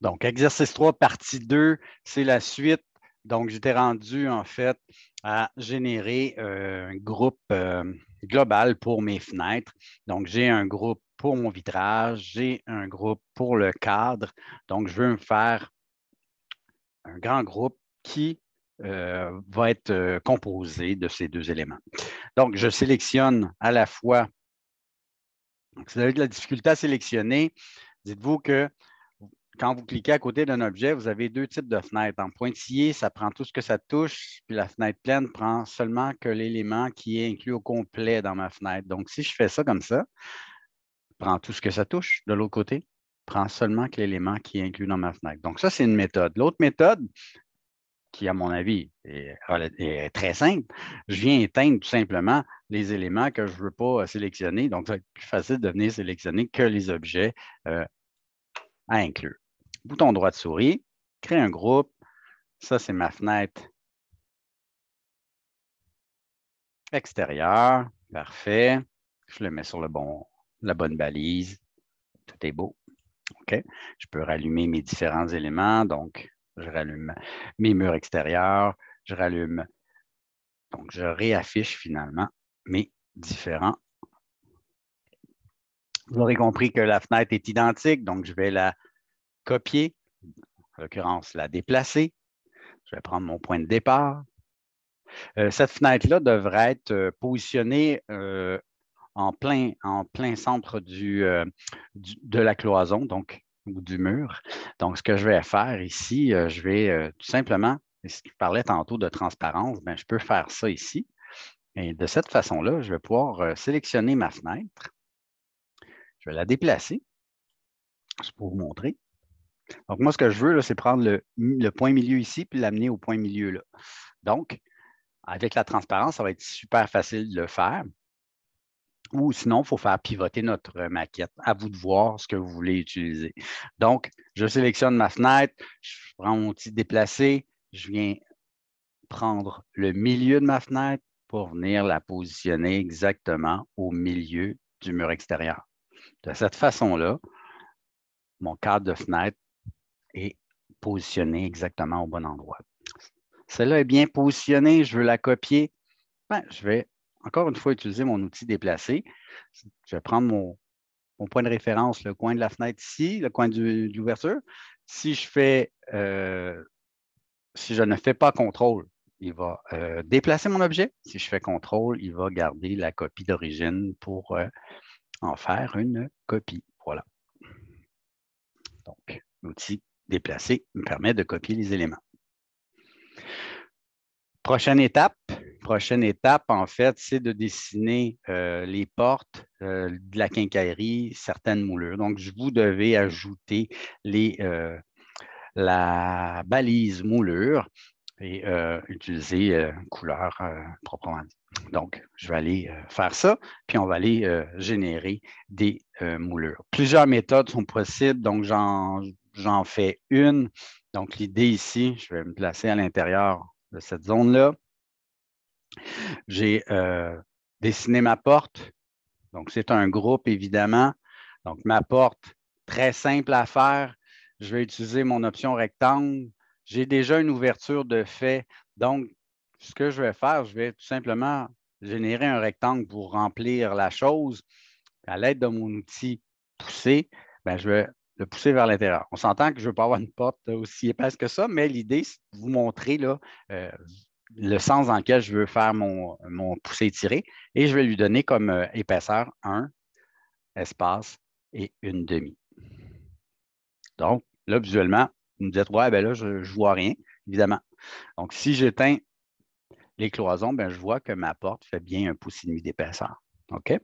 Donc, exercice 3, partie 2, c'est la suite. Donc, j'étais rendu, en fait, à générer un groupe global pour mes fenêtres. Donc, j'ai un groupe pour mon vitrage, j'ai un groupe pour le cadre. Donc, je veux me faire un grand groupe qui va être composé de ces deux éléments. Donc, je sélectionne à la fois. Donc, si vous avez de la difficulté à sélectionner, dites-vous que quand vous cliquez à côté d'un objet, vous avez deux types de fenêtres. En pointillé, ça prend tout ce que ça touche, puis la fenêtre pleine prend seulement que l'élément qui est inclus au complet dans ma fenêtre. Donc, si je fais ça comme ça, prend tout ce que ça touche de l'autre côté, prend seulement que l'élément qui est inclus dans ma fenêtre. Donc, ça, c'est une méthode. L'autre méthode, qui, à mon avis, est très simple, je viens éteindre tout simplement les éléments que je ne veux pas sélectionner. Donc, ça va être plus facile de venir sélectionner que les objets à inclure. Bouton droit de souris, créer un groupe. Ça, c'est ma fenêtre extérieure. Parfait. Je le mets sur la bonne balise. Tout est beau. OK. Je peux rallumer mes différents éléments. Donc, je rallume mes murs extérieurs. Je rallume. Donc, je réaffiche finalement mes différents. Vous aurez compris que la fenêtre est identique. Donc, je vais la copier. En l'occurrence, la déplacer. Je vais prendre mon point de départ. Cette fenêtre-là devrait être positionnée en plein centre de la cloison, donc, ou du mur. Donc, ce que je vais faire ici, je vais tout simplement, si je parlais tantôt de transparence, bien, je peux faire ça ici. Et de cette façon-là, je vais pouvoir sélectionner ma fenêtre. Je vais la déplacer. C'est pour vous montrer. Donc, moi, ce que je veux, c'est prendre le point milieu ici puis l'amener au point milieu là. Donc, avec la transparence, ça va être super facile de le faire. Ou sinon, il faut faire pivoter notre maquette. À vous de voir ce que vous voulez utiliser. Donc, je sélectionne ma fenêtre, je prends mon outil déplacer, je viens prendre le milieu de ma fenêtre pour venir la positionner exactement au milieu du mur extérieur. De cette façon-là, mon cadre de fenêtre est positionné exactement au bon endroit. Celle-là est bien positionnée, je veux la copier. Ben, je vais encore une fois utiliser mon outil déplacer. Je vais prendre mon point de référence, le coin de la fenêtre ici, le coin de l'ouverture. Si je ne fais pas contrôle, il va déplacer mon objet. Si je fais contrôle, il va garder la copie d'origine pour en faire une copie. Voilà. Donc, l'outil déplacer me permet de copier les éléments. Prochaine étape, en fait, c'est de dessiner les portes de la quincaillerie, certaines moulures. Donc, vous devez ajouter la balise moulure et utiliser couleur proprement dit. Donc, je vais aller faire ça, puis on va aller générer des moulures. Plusieurs méthodes sont possibles, donc j'en fais une. Donc, l'idée ici, je vais me placer à l'intérieur de cette zone-là. J'ai dessiné ma porte. Donc, c'est un groupe, évidemment. Donc, ma porte, très simple à faire. Je vais utiliser mon option rectangle. J'ai déjà une ouverture de fait. Donc, ce que je vais faire, je vais tout simplement générer un rectangle pour remplir la chose. À l'aide de mon outil pousser, bien, je vais le pousser vers l'intérieur. On s'entend que je ne veux pas avoir une porte aussi épaisse que ça, mais l'idée, c'est de vous montrer là, le sens dans lequel je veux faire mon poussé tiré et je vais lui donner comme épaisseur 1 espace et une demi. Donc, là, visuellement, vous me dites, ouais, ben là, je ne vois rien, évidemment. Donc, si j'éteins les cloisons, ben, je vois que ma porte fait bien 1,5 pouce d'épaisseur. OK?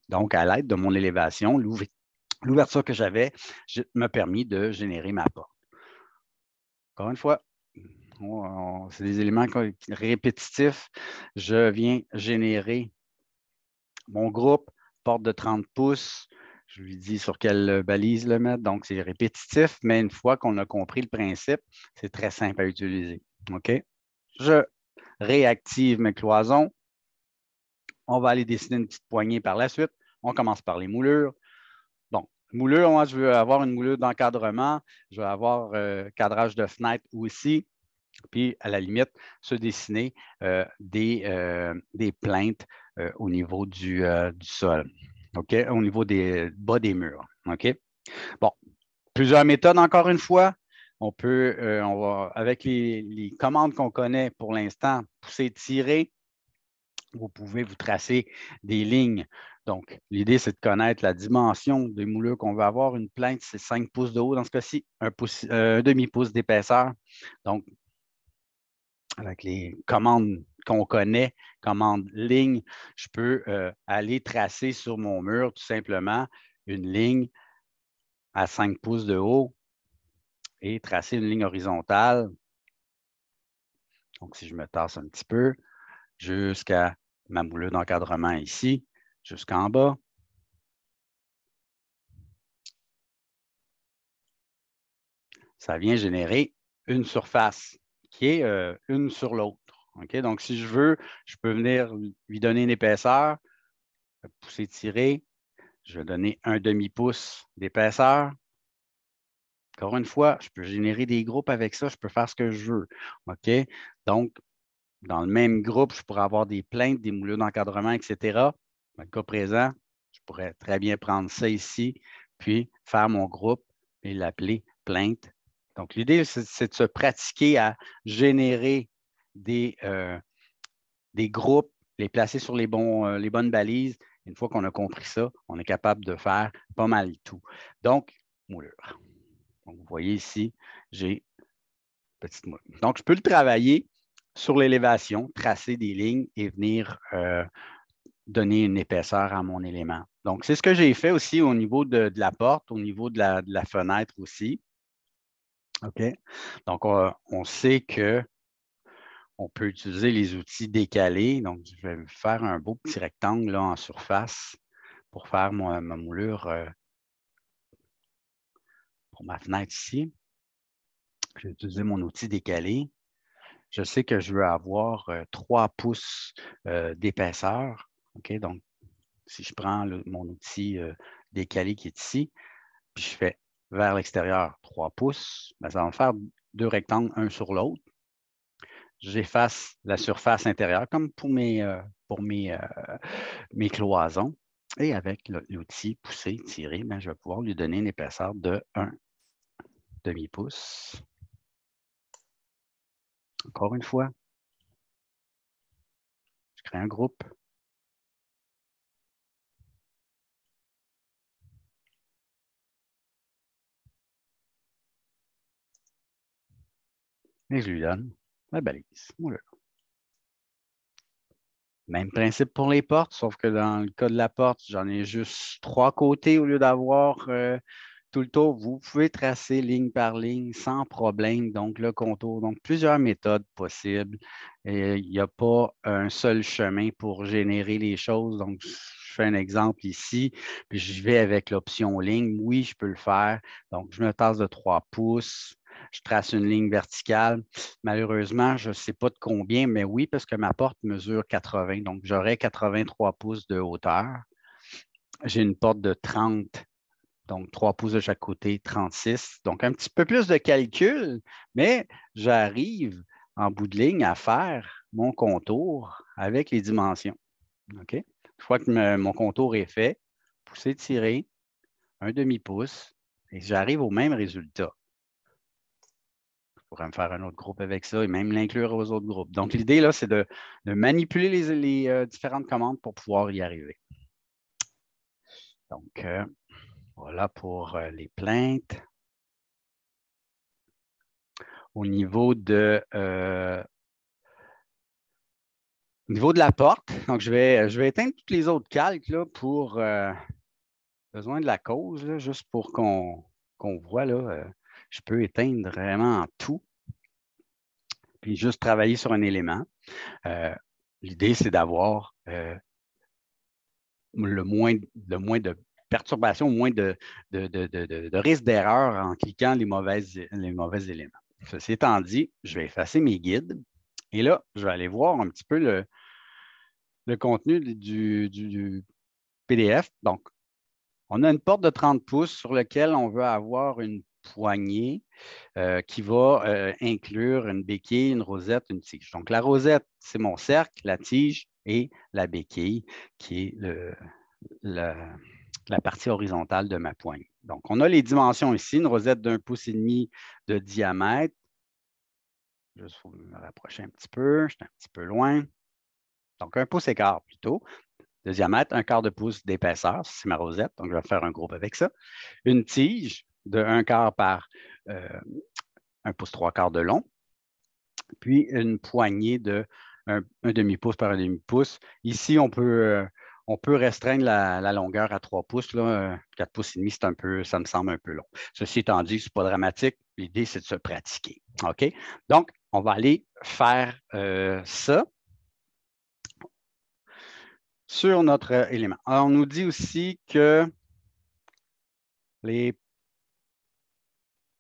Donc, à l'aide de mon élévation, l'ouverture que j'avais m'a permis de générer ma porte. Encore une fois, c'est des éléments répétitifs. Je viens générer mon groupe, porte de 30 pouces. Je lui dis sur quelle balise le mettre. Donc, c'est répétitif, mais une fois qu'on a compris le principe, c'est très simple à utiliser. OK? Je réactive mes cloisons. On va aller dessiner une petite poignée par la suite. On commence par les moulures. Bon, Moulure, moi, je veux avoir une moulure d'encadrement. Je veux avoir cadrage de fenêtre aussi. Puis, à la limite, se dessiner des plaintes au niveau du sol. OK? Au niveau des bas des murs. OK? Bon, plusieurs méthodes, encore une fois. On va, avec les commandes qu'on connaît pour l'instant, pousser, tirer, vous pouvez vous tracer des lignes. Donc, l'idée, c'est de connaître la dimension des moulures qu'on veut avoir. Une plainte, c'est 5 pouces de haut dans ce cas-ci, un demi-pouce d'épaisseur. Donc, avec les commandes qu'on connaît, commandes ligne, je peux aller tracer sur mon mur tout simplement une ligne à 5 pouces de haut et tracer une ligne horizontale. Donc, si je me tasse un petit peu, jusqu'à ma moulure d'encadrement ici, jusqu'en bas. Ça vient générer une surface qui est une sur l'autre. Okay? Donc, si je veux, je peux venir lui donner une épaisseur, pousser, tirer. Je vais donner un demi-pouce d'épaisseur. Encore une fois, je peux générer des groupes avec ça, je peux faire ce que je veux. OK? Donc, dans le même groupe, je pourrais avoir des plaintes, des moulures d'encadrement, etc. Dans le cas présent, je pourrais très bien prendre ça ici, puis faire mon groupe et l'appeler plainte. Donc, l'idée, c'est de se pratiquer à générer des groupes, les placer sur les bonnes balises. Une fois qu'on a compris ça, on est capable de faire pas mal tout. Donc, moulure. Donc, vous voyez ici, j'ai petite moule. Donc, je peux le travailler sur l'élévation, tracer des lignes et venir donner une épaisseur à mon élément. Donc, c'est ce que j'ai fait aussi au niveau de la porte, au niveau de la fenêtre aussi. OK? Donc, on sait qu'on peut utiliser les outils décalés. Donc, je vais faire un beau petit rectangle là, en surface pour faire ma moulure pour ma fenêtre ici. Je vais utiliser mon outil décalé. Je sais que je veux avoir 3 pouces d'épaisseur. OK? Donc, si je prends mon outil décalé qui est ici, puis je fais vers l'extérieur 3 pouces, bien, ça va me faire 2 rectangles, un sur l'autre. J'efface la surface intérieure comme pour mes cloisons. Et avec l'outil pousser, tirer, bien, je vais pouvoir lui donner une épaisseur de 1 demi-pouce. Encore une fois, je crée un groupe. Et je lui donne la balise. Voilà. Même principe pour les portes, sauf que dans le cas de la porte, j'en ai juste 3 côtés au lieu d'avoir tout le tour. Vous pouvez tracer ligne par ligne sans problème, donc le contour. Donc, plusieurs méthodes possibles. Et il n'y a pas un seul chemin pour générer les choses. Donc, je fais un exemple ici, puis je vais avec l'option ligne. Oui, je peux le faire. Donc, je me tasse de 3 pouces. Je trace une ligne verticale. Malheureusement, je ne sais pas de combien, mais oui, parce que ma porte mesure 80, donc j'aurai 83 pouces de hauteur. J'ai une porte de 30, donc 3 pouces de chaque côté, 36. Donc un petit peu plus de calcul, mais j'arrive en bout de ligne à faire mon contour avec les dimensions. OK? Une fois que mon contour est fait, pousser, tirer, un demi-pouce, et j'arrive au même résultat. Je pourrais me faire un autre groupe avec ça et même l'inclure aux autres groupes. Donc, l'idée, là, c'est de manipuler les différentes commandes pour pouvoir y arriver. Donc, voilà pour les plaintes. Au niveau de la porte, donc je vais éteindre tous les autres calques là, pour besoin de la cause, là, juste pour qu'on voit. Là, je peux éteindre vraiment tout, puis juste travailler sur un élément. L'idée, c'est d'avoir le moins de perturbations, le moins de risque d'erreur en cliquant les mauvais éléments. Ceci étant dit, je vais effacer mes guides et là, je vais aller voir un petit peu le contenu du PDF. Donc, On a une porte de 30 pouces sur laquelle on veut avoir une poignée qui va inclure une béquille, une rosette, une tige. Donc, la rosette, c'est mon cercle, la tige et la béquille qui est la partie horizontale de ma poignée. Donc, on a les dimensions ici, une rosette d'1,5 pouce de diamètre. Juste pour me rapprocher un petit peu, je suis un petit peu loin. Donc, 1,5 pouce plutôt de diamètre, 1/4 de pouce d'épaisseur, c'est ma rosette, donc je vais faire un groupe avec ça. Une tige de 1/4 par 1 pouce 3/4 de long, puis une poignée de 1 demi-pouce par 1 demi-pouce. Ici, on peut restreindre la longueur à 3 pouces. Là, 4 pouces et demi, c'est un peu, ça me semble un peu long. Ceci étant dit, ce n'est pas dramatique. L'idée, c'est de se pratiquer. OK? Donc, on va aller faire ça sur notre élément. Alors, on nous dit aussi que les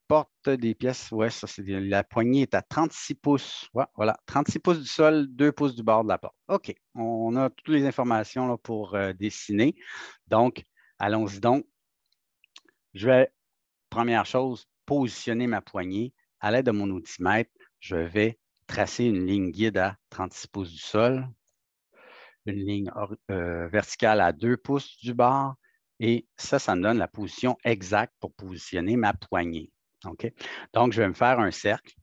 portes des pièces, ouais, ça, c'est la poignée est à 36 pouces. Ouais, voilà, 36 pouces du sol, 2 pouces du bord de la porte. OK, on a toutes les informations là, pour dessiner. Donc, allons-y donc. Je vais, première chose, positionner ma poignée. À l'aide de mon outimètre, je vais tracer une ligne guide à 36 pouces du sol, une ligne verticale à 2 pouces du bord, et ça me donne la position exacte pour positionner ma poignée. OK? Donc, je vais me faire un cercle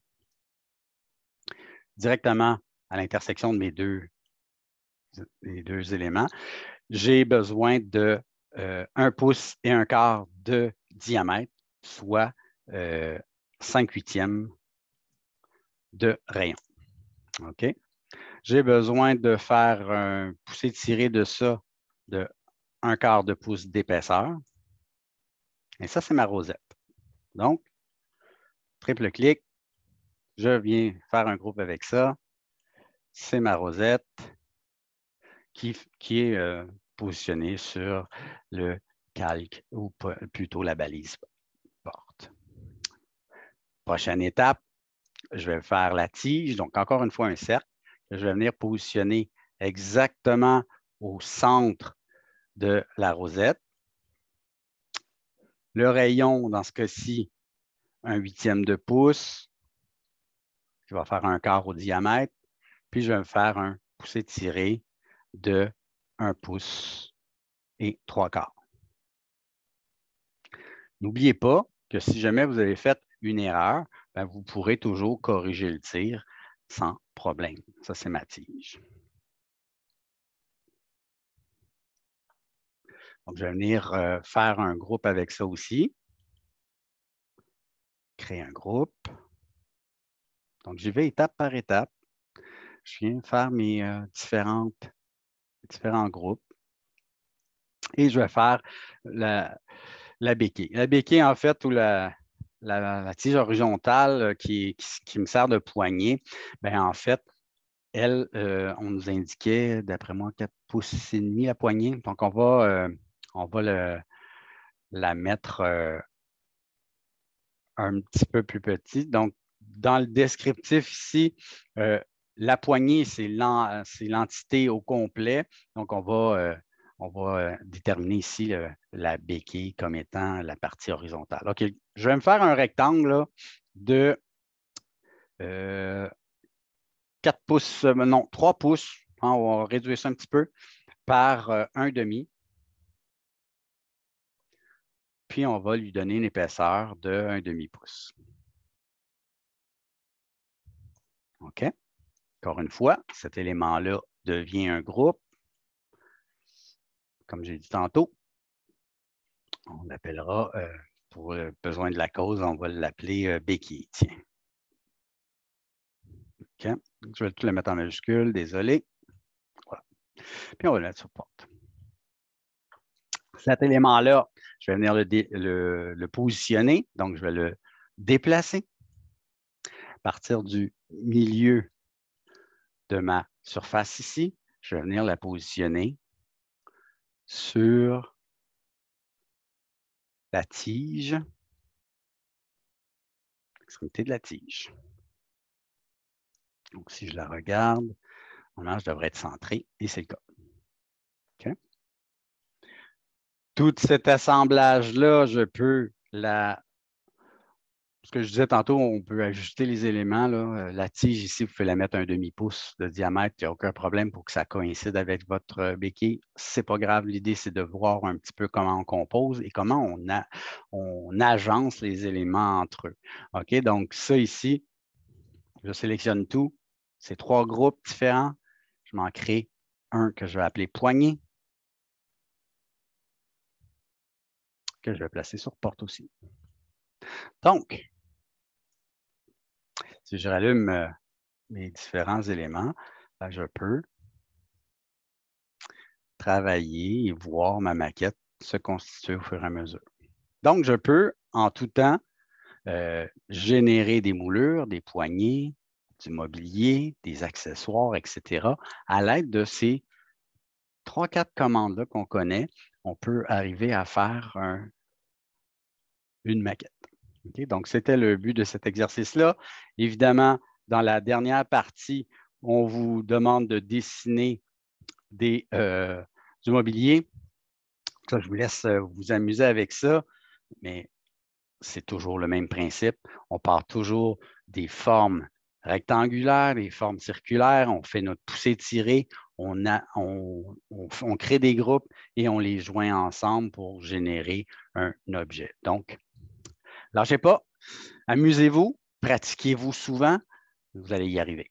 directement à l'intersection de mes deux éléments. J'ai besoin de 1 pouce et 1/4 de diamètre, soit 5/8 de rayon. OK? J'ai besoin de faire un poussé tiré de ça de 1/4 de pouce d'épaisseur. Et ça, c'est ma rosette. Donc, triple clic, je viens faire un groupe avec ça. C'est ma rosette qui est positionnée sur le calque ou plutôt la balise porte. Prochaine étape, je vais faire la tige. Donc, encore une fois, un cercle. Je vais venir positionner exactement au centre de la rosette. Le rayon, dans ce cas-ci, 1/8 de pouce, qui va faire 1/4 au diamètre. Puis, je vais me faire un poussé tiré de 1 pouce et 3/4. N'oubliez pas que si jamais vous avez fait une erreur, ben vous pourrez toujours corriger le tir sans problème. Ça, c'est ma tige. Donc, je vais venir faire un groupe avec ça aussi. Créer un groupe. Donc, j'y vais étape par étape. Je viens faire mes différents groupes. Et je vais faire la béquille. La béquille, en fait, ou la tige horizontale qui me sert de poignée, bien, en fait, elle, on nous indiquait, d'après moi, 4 pouces et demi la poignée. Donc, on va la mettre un petit peu plus petit. Donc, dans le descriptif ici, la poignée, c'est l'entité au complet. Donc, on va déterminer ici la béquille comme étant la partie horizontale. OK, je vais me faire un rectangle là, de 4 pouces, non, 3 pouces. Hein, on va réduire ça un petit peu par 1,5. Puis, on va lui donner une épaisseur de 1,5 pouce. OK? Encore une fois, cet élément-là devient un groupe. Comme j'ai dit tantôt, on l'appellera, pour le besoin de la cause, on va l'appeler béquille. Tiens. OK? Je vais tout le mettre en majuscule, désolé. Voilà. Puis on va le mettre sur porte. Cet élément-là, je vais venir le positionner, donc je vais le déplacer à partir du milieu de ma surface ici. Je vais venir la positionner sur la tige, l'extrémité de la tige. Donc, si je la regarde, normalement, je devrais être centré et c'est le cas. Okay? Tout cet assemblage-là, je peux ce que je disais tantôt, on peut ajuster les éléments. Là. La tige ici, vous pouvez la mettre un demi-pouce de diamètre, il n'y a aucun problème pour que ça coïncide avec votre béquille. Ce n'est pas grave, l'idée, c'est de voir un petit peu comment on compose et comment on agence les éléments entre eux. OK, donc ça ici, je sélectionne tout. C'est 3 groupes différents. Je m'en crée un que je vais appeler poignée, que je vais placer sur porte aussi. Donc, si je rallume mes différents éléments, là, je peux travailler et voir ma maquette se constituer au fur et à mesure. Donc, je peux en tout temps générer des moulures, des poignées, du mobilier, des accessoires, etc. À l'aide de ces 3-4 commandes-là qu'on connaît, on peut arriver à faire une maquette. Okay? Donc, c'était le but de cet exercice-là. Évidemment, dans la dernière partie, on vous demande de dessiner du mobilier. Ça, je vous laisse vous amuser avec ça, mais c'est toujours le même principe. On part toujours des formes rectangulaires, des formes circulaires, on fait notre poussée-tirée, on crée des groupes et on les joint ensemble pour générer un objet. Donc, lâchez pas, amusez-vous, pratiquez-vous souvent, vous allez y arriver.